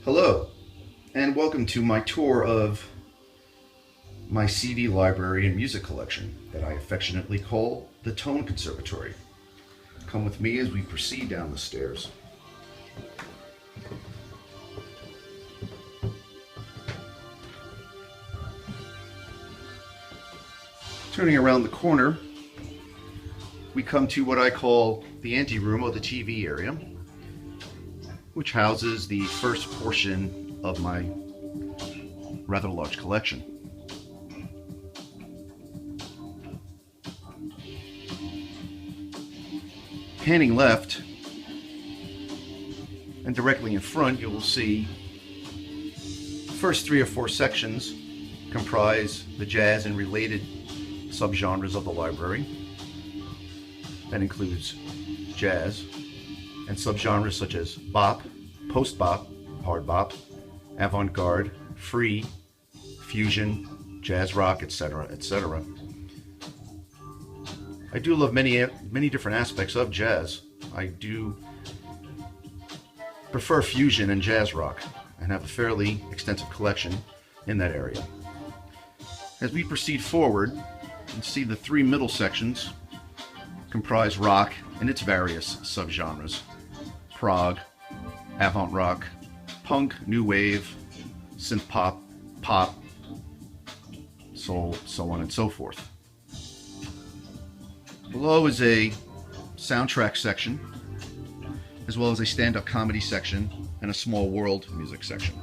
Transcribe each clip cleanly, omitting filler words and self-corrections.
Hello, and welcome to my tour of my CD library and music collection that I affectionately call the Tone Conservatory. Come with me as we proceed down the stairs. Turning around the corner, we come to what I call the anteroom, or the TV area, which houses the first portion of my rather large collection. Panning left, and directly in front, you will see the first 3 or 4 sections comprise the jazz and related subgenres of the library. That includes jazz and subgenres such as bop, post-bop, hard bop, avant-garde, free, fusion, jazz rock, etc., etc. I do love many different aspects of jazz. I do prefer fusion and jazz rock and have a fairly extensive collection in that area. As we proceed forward, you can see the 3 middle sections comprise rock and its various subgenres: prog, avant rock, punk, new wave, synth pop, pop, soul, so on and so forth. Below is a soundtrack section, as well as a stand-up comedy section and a small world music section.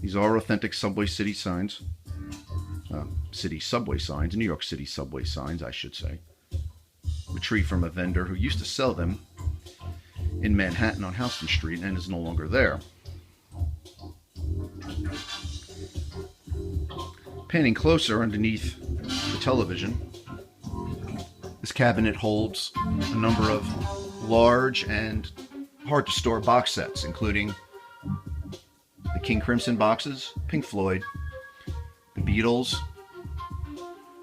These are authentic subway city signs, city subway signs, New York City subway signs, I should say, retrieved from a vendor who used to sell them in Manhattan on Houston Street and is no longer there. Panning closer underneath the television, this cabinet holds a number of large and hard to store box sets, including the King Crimson boxes, Pink Floyd, the Beatles,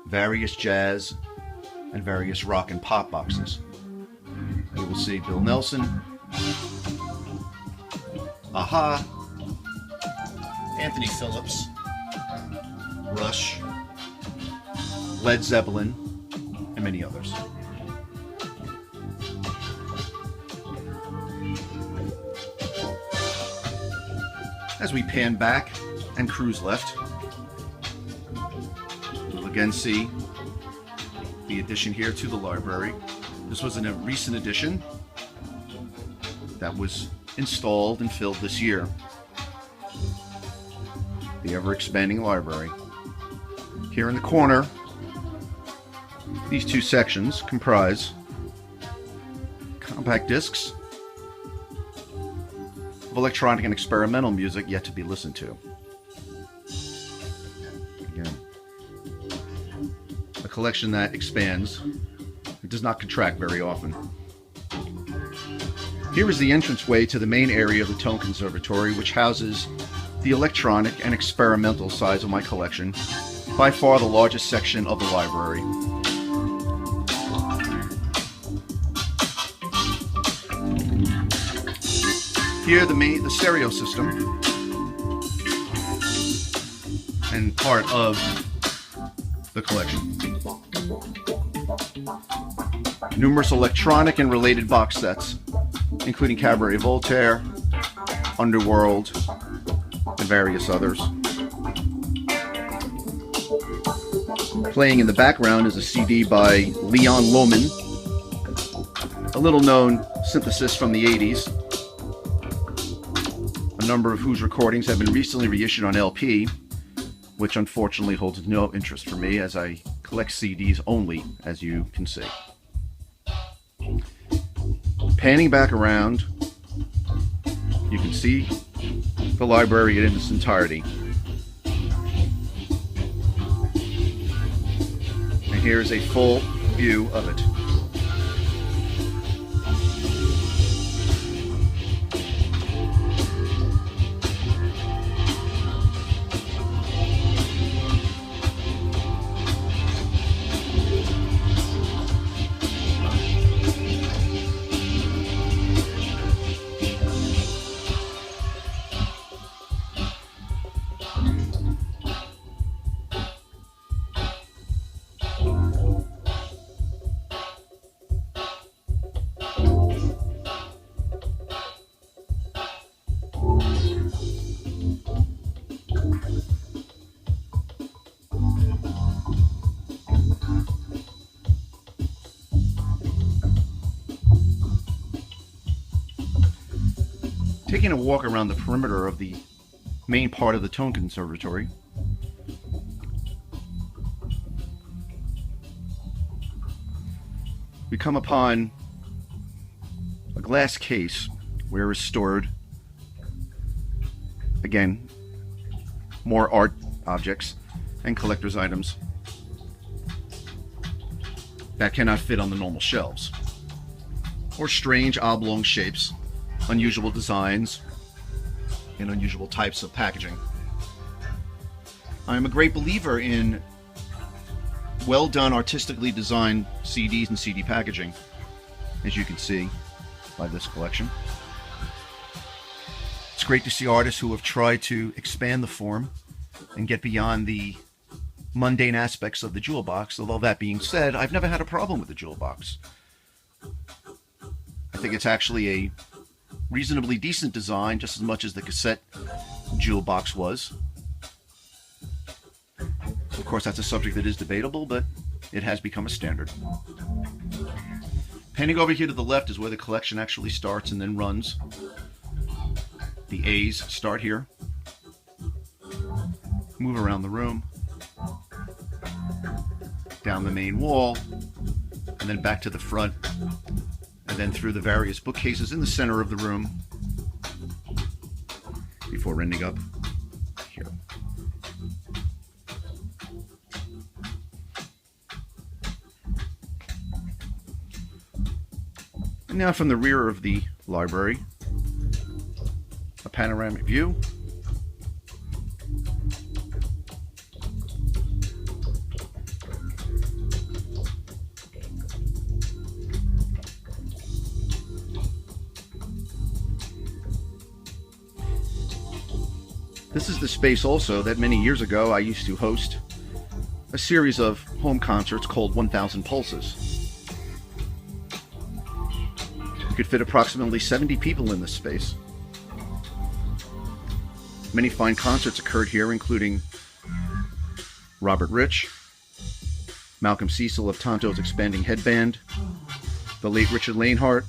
various jazz, and various rock and pop boxes. You will see Bill Nelson, Aha, Anthony Phillips, Rush, Led Zeppelin, and many others. As we pan back and cruise left, we'll again see the addition here to the library. This was a recent addition that was installed and filled this year. The ever-expanding library. Here in the corner, these 2 sections comprise compact discs of electronic and experimental music yet to be listened to. Again, a collection that expands. It does not contract very often. Here is the entranceway to the main area of the Tone Conservatory, which houses the electronic and experimental sides of my collection, by far the largest section of the library. Here the stereo system and part of the collection. Numerous electronic and related box sets, including Cabaret Voltaire, Underworld, and various others. Playing in the background is a CD by Leon Lohman, a little-known synthesist from the 80s, a number of whose recordings have been recently reissued on LP, which unfortunately holds no interest for me as I collect CDs only, as you can see. Panning back around, you can see the library in its entirety. And here's a full view of it. taking a walk around the perimeter of the main part of the Tone Conservatory, we come upon a glass case where is stored, again, more art objects and collector's items that cannot fit on the normal shelves, or strange oblong shapes, unusual designs, and unusual types of packaging. I'm a great believer in well done, artistically designed CDs and CD packaging, as you can see by this collection. It's great to see artists who have tried to expand the form and get beyond the mundane aspects of the jewel box. Although that being said, I've never had a problem with the jewel box. I think it's actually a reasonably decent design, just as much as the cassette jewel box was. Of course, that's a subject that is debatable, but it has become a standard. Panning over here to the left is where the collection actually starts and then runs. The A's start here. Move around the room, down the main wall, and then back to the front, and then through the various bookcases in the center of the room before ending up here. And now from the rear of the library, a panoramic view. This is the space also that many years ago I used to host a series of home concerts called 1000 Pulses. You could fit approximately 70 people in this space. Many fine concerts occurred here, including Robert Rich, Malcolm Cecil of Tonto's Expanding Headband, the late Richard Lanehart,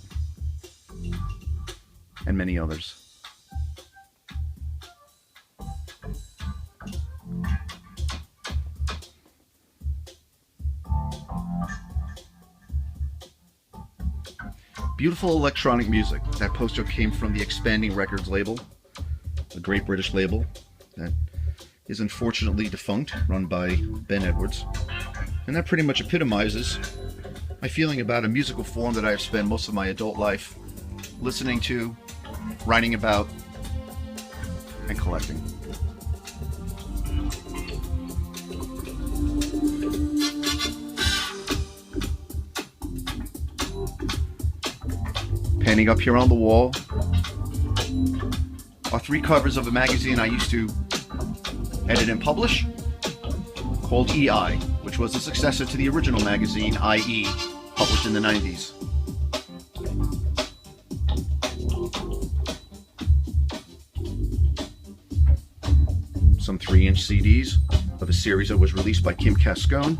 and many others. Beautiful electronic music. That poster came from the Expanding Records label, a great British label that is unfortunately defunct, run by Ben Edwards. And that pretty much epitomizes my feeling about a musical form that I have spent most of my adult life listening to, writing about, and collecting. Panning up here on the wall are 3 covers of a magazine I used to edit and publish called EI, which was the successor to the original magazine IE, published in the 90s. Some 3-inch CDs of a series that was released by Kim Cascone.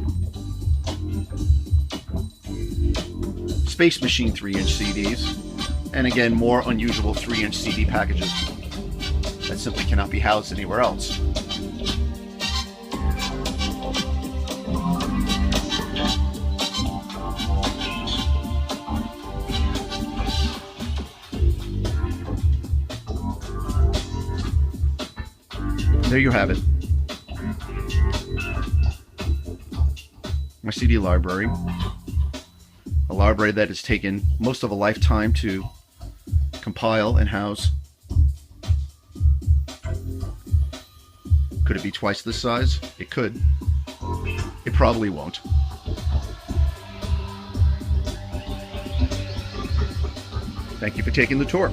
Space Machine 3-inch CDs. And again, more unusual 3-inch CD packages that simply cannot be housed anywhere else. There you have it. My CD library. A library that has taken most of a lifetime to compile and house. Could it be twice this size? It could. It probably won't. Thank you for taking the tour.